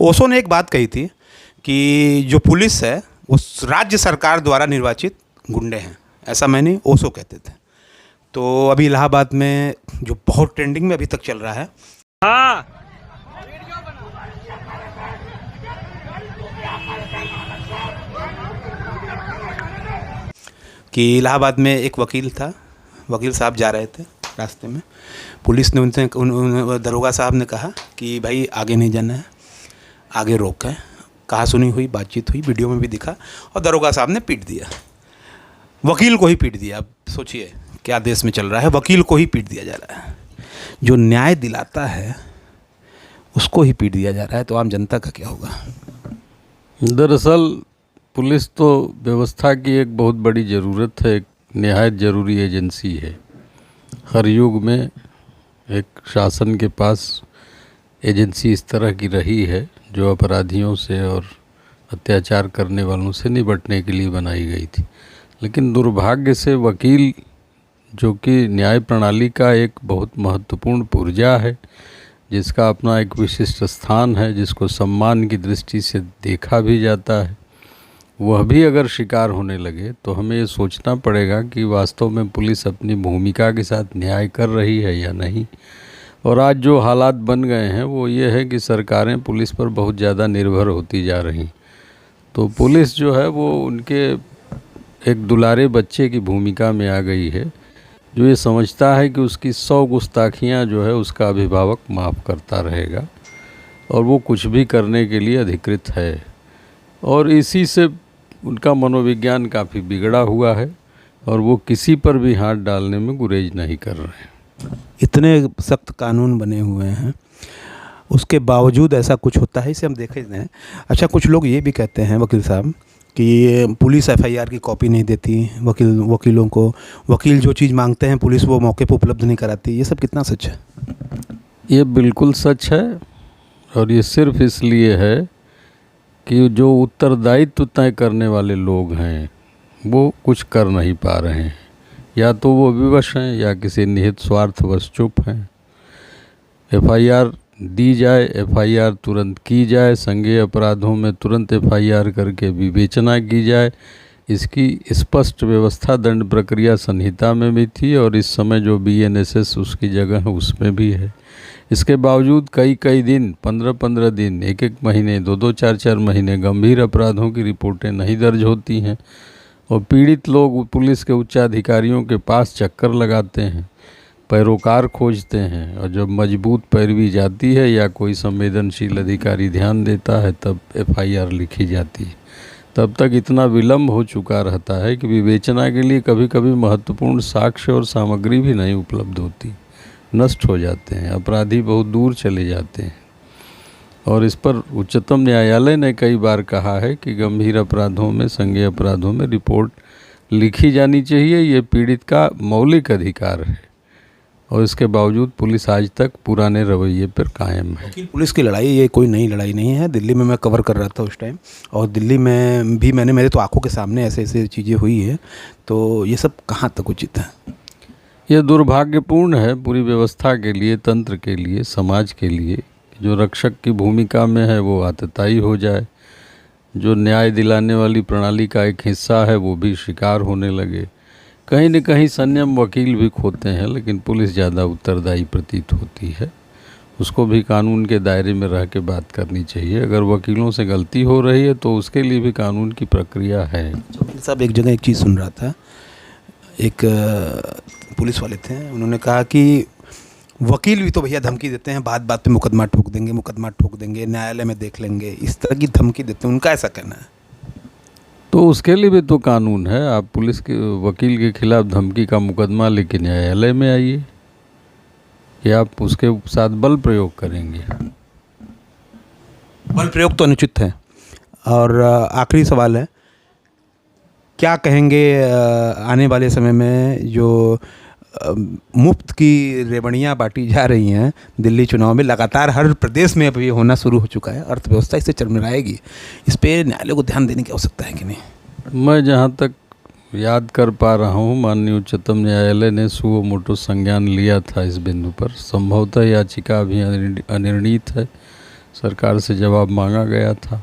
ओशो ने एक बात कही थी कि जो पुलिस है वो राज्य सरकार द्वारा निर्वाचित गुंडे हैं, ऐसा मैंने ओशो कहते थे। तो अभी इलाहाबाद में जो बहुत ट्रेंडिंग में अभी तक चल रहा है, हाँ कि इलाहाबाद में एक वकील था, वकील साहब जा रहे थे रास्ते में, पुलिस ने उनसे दरोगा साहब ने कहा कि भाई आगे नहीं जाना है, आगे रोक है। कहा सुनी हुई बातचीत हुई, वीडियो में भी दिखा, और दरोगा साहब ने पीट दिया, वकील को ही पीट दिया। अब सोचिए क्या देश में चल रहा है, वकील को ही पीट दिया जा रहा है। जो न्याय दिलाता है उसको ही पीट दिया जा रहा है, तो आम जनता का क्या होगा। दरअसल पुलिस तो व्यवस्था की एक बहुत बड़ी ज़रूरत है, एक निहायत ज़रूरी एजेंसी है। हर युग में एक शासन के पास एजेंसी इस तरह की रही है जो अपराधियों से और अत्याचार करने वालों से निपटने के लिए बनाई गई थी। लेकिन दुर्भाग्य से वकील, जो कि न्याय प्रणाली का एक बहुत महत्वपूर्ण पुर्जा है, जिसका अपना एक विशिष्ट स्थान है, जिसको सम्मान की दृष्टि से देखा भी जाता है, वह भी अगर शिकार होने लगे तो हमें ये सोचना पड़ेगा कि वास्तव में पुलिस अपनी भूमिका के साथ न्याय कर रही है या नहीं। और आज जो हालात बन गए हैं वो ये है कि सरकारें पुलिस पर बहुत ज़्यादा निर्भर होती जा रही। तो पुलिस जो है वो उनके एक दुलारे बच्चे की भूमिका में आ गई है, जो ये समझता है कि उसकी 100 गुस्ताखियाँ जो है उसका अभिभावक माफ़ करता रहेगा, और वो कुछ भी करने के लिए अधिकृत है। और इसी से उनका मनोविज्ञान काफ़ी बिगड़ा हुआ है, और वो किसी पर भी हाथ डालने में गुरेज नहीं कर रहे हैं। इतने सख्त कानून बने हुए हैं, उसके बावजूद ऐसा कुछ होता है, इसे हम देखे हैं। अच्छा, कुछ लोग ये भी कहते हैं वकील साहब कि पुलिस एफआईआर की कॉपी नहीं देती वकीलों को, वकील जो चीज़ मांगते हैं पुलिस वो मौके पर उपलब्ध नहीं कराती। ये सब कितना सच है? ये बिल्कुल सच है, और ये सिर्फ इसलिए है कि जो उत्तरदायित्व तय करने वाले लोग हैं वो कुछ कर नहीं पा रहे हैं, या तो वो विवश हैं या किसी निहित स्वार्थवश चुप हैं। एफआईआर दी जाए, एफआईआर तुरंत की जाए, संज्ञेय अपराधों में तुरंत एफआईआर करके विवेचना की जाए, इसकी स्पष्ट व्यवस्था दंड प्रक्रिया संहिता में भी थी, और इस समय जो बीएनएसएस उसकी जगह है उसमें भी है। इसके बावजूद कई कई दिन, 15-15 दिन, 1-1 महीने, 2-2, 4-4 महीने गंभीर अपराधों की रिपोर्टें नहीं दर्ज होती हैं, और पीड़ित लोग पुलिस के उच्चाधिकारियों के पास चक्कर लगाते हैं, पैरोकार खोजते हैं, और जब मजबूत पैरवी जाती है या कोई संवेदनशील अधिकारी ध्यान देता है तब एफआईआर लिखी जाती है। तब तक इतना विलम्ब हो चुका रहता है कि विवेचना के लिए कभी कभी महत्वपूर्ण साक्ष्य और सामग्री भी नहीं उपलब्ध होती, नष्ट हो जाते हैं, अपराधी बहुत दूर चले जाते हैं। और इस पर उच्चतम न्यायालय ने कई बार कहा है कि गंभीर अपराधों में, संज्ञेय अपराधों में रिपोर्ट लिखी जानी चाहिए, ये पीड़ित का मौलिक अधिकार है, और इसके बावजूद पुलिस आज तक पुराने रवैये पर कायम है। पुलिस की लड़ाई ये कोई नई लड़ाई नहीं है। दिल्ली में मैं कवर कर रहा था उस टाइम, और दिल्ली में भी मेरे तो आंखों के सामने ऐसे ऐसे चीज़ें हुई है। तो ये सब कहाँ तक उचित है? ये दुर्भाग्यपूर्ण है पूरी व्यवस्था के लिए, तंत्र के लिए, समाज के लिए। जो रक्षक की भूमिका में है वो आतताई हो जाए, जो न्याय दिलाने वाली प्रणाली का एक हिस्सा है वो भी शिकार होने लगे। कहीं न कहीं संयम वकील भी खोते हैं, लेकिन पुलिस ज़्यादा उत्तरदायी प्रतीत होती है। उसको भी कानून के दायरे में रह के बात करनी चाहिए। अगर वकीलों से गलती हो रही है तो उसके लिए भी कानून की प्रक्रिया है। वकील साहब, एक जगह एक चीज़ सुन रहा था, एक पुलिस वाले थे, उन्होंने कहा कि वकील भी तो भैया धमकी देते हैं, बात बात पे मुकदमा ठोक देंगे, न्यायालय में देख लेंगे, इस तरह की धमकी देते हैं। उनका ऐसा कहना है। तो उसके लिए भी तो कानून है। आप पुलिस के वकील के खिलाफ धमकी का मुकदमा लेके न्यायालय में आइए, या आप उसके साथ बल प्रयोग करेंगे? बल प्रयोग तो अनुचित है। और आखिरी सवाल है, क्या कहेंगे आने वाले समय में जो मुफ्त की रेवड़ियाँ बांटी जा रही हैं दिल्ली चुनाव में, लगातार हर प्रदेश में अब ये होना शुरू हो चुका है, अर्थव्यवस्था इससे चरमराएगी, इस पे न्यायालय को ध्यान देने की आवश्यकता है कि नहीं? मैं जहाँ तक याद कर पा रहा हूँ, माननीय उच्चतम न्यायालय ने सुओ मोटो संज्ञान लिया था इस बिंदु पर। संभवतः याचिका अभी अनिर्णीत है, सरकार से जवाब मांगा गया था।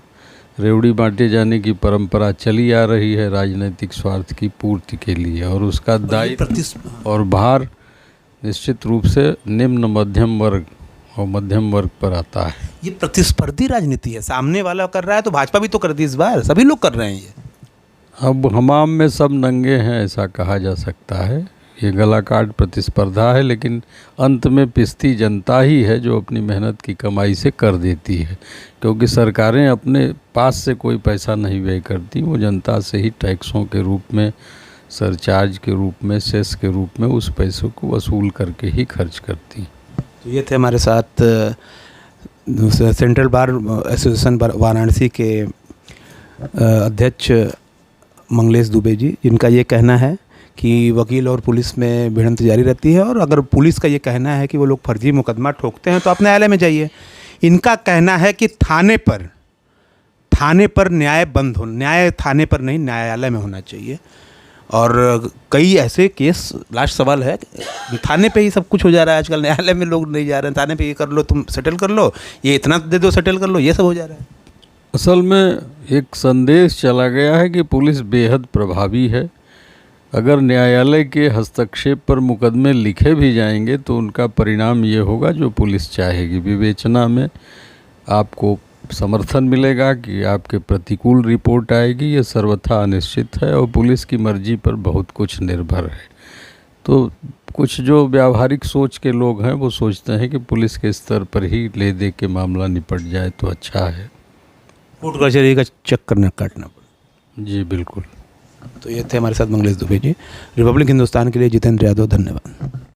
रेवड़ी बांटे जाने की परंपरा चली आ रही है राजनीतिक स्वार्थ की पूर्ति के लिए, और उसका दायित्व और भार निश्चित रूप से निम्न मध्यम वर्ग और मध्यम वर्ग पर आता है। ये प्रतिस्पर्धी राजनीति है, सामने वाला कर रहा है तो भाजपा भी तो कर दी, इस बार सभी लोग कर रहे हैं। ये अब हमाम में सब नंगे हैं, ऐसा कहा जा सकता है। ये गला काट प्रतिस्पर्धा है, लेकिन अंत में पिसती जनता ही है जो अपनी मेहनत की कमाई से कर देती है, क्योंकि सरकारें अपने पास से कोई पैसा नहीं व्यय करती, वो जनता से ही टैक्सों के रूप में, सरचार्ज के रूप में, सेस के रूप में उस पैसों को वसूल करके ही खर्च करती। तो ये थे हमारे साथ सेंट्रल बार एसोसिएशन वाराणसी के अध्यक्ष मंगलेश दुबे जी, जिनका ये कहना है कि वकील और पुलिस में भिड़ंत जारी रहती है, और अगर पुलिस का ये कहना है कि वो लोग फर्जी मुकदमा ठोकते हैं तो आप न्यायालय में जाइए। इनका कहना है कि थाने पर न्याय बंद हो, न्याय थाने पर नहीं न्यायालय में होना चाहिए। और कई ऐसे केस, लास्ट सवाल है, थाने पे ही सब कुछ हो जा रहा है आजकल, न्यायालय में लोग नहीं जा रहे हैं। थाने पे ये कर लो, तुम सेटल कर लो, ये इतना दे दो, सेटल कर लो, ये सब हो जा रहा है। असल में एक संदेश चला गया है कि पुलिस बेहद प्रभावी है। अगर न्यायालय के हस्तक्षेप पर मुकदमे लिखे भी जाएंगे तो उनका परिणाम ये होगा जो पुलिस चाहेगी। विवेचना में आपको समर्थन मिलेगा कि आपके प्रतिकूल रिपोर्ट आएगी, ये सर्वथा अनिश्चित है, और पुलिस की मर्जी पर बहुत कुछ निर्भर है। तो कुछ जो व्यावहारिक सोच के लोग हैं वो सोचते हैं कि पुलिस के स्तर पर ही ले दे के मामला निपट जाए तो अच्छा है, कोर्ट कचहरी का चक्कर न काटना पड़े। जी बिल्कुल। तो ये थे हमारे साथ मंगलेश दुबे जी। रिपब्लिक हिंदुस्तान के लिए जितेंद्र यादव, धन्यवाद।